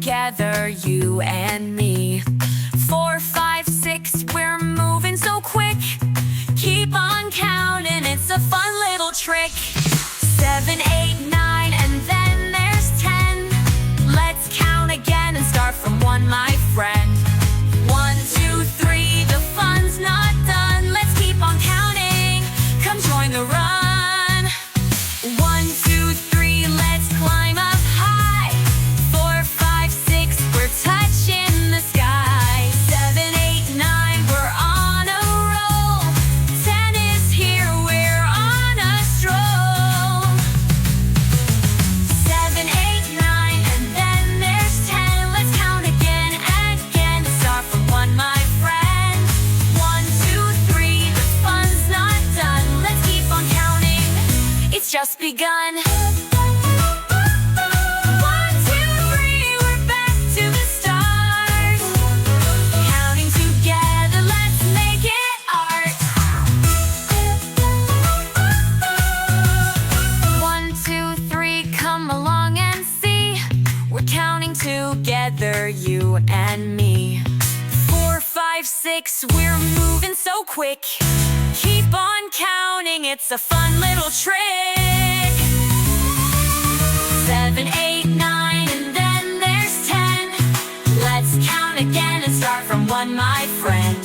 together, you and me. 4, 5, 6, we're moving so quick. Keep on counting, it's a fun little trick. 7, 8, 9, and then there's 10. Let's count again and start from 1, my friend. 1, 2, 3, the fun's not done. Let's keep on counting, come join the run. 1, 2, 3, let's climb up high. 4, 5, 6, we're touching the sky. 7, 8, 9, we're on a roll. 10 is here, we're on a stroll. 7, 8, 9, and then there's 10. Let's count again and again. Start from 1, my friend. 1, 2, 3, the fun's not done. Let's keep on counting, it's just begun. 1, 2, 3, we're back to the start. Counting together, let's make it art. 1, 2, 3, come along and see. We're counting together, you and me. 4, 5, 6, we're moving so quick. Keep on counting, it's a fun little trick. 7, 8, 9, and then there's 10. Let's count again and start from 1, my friend.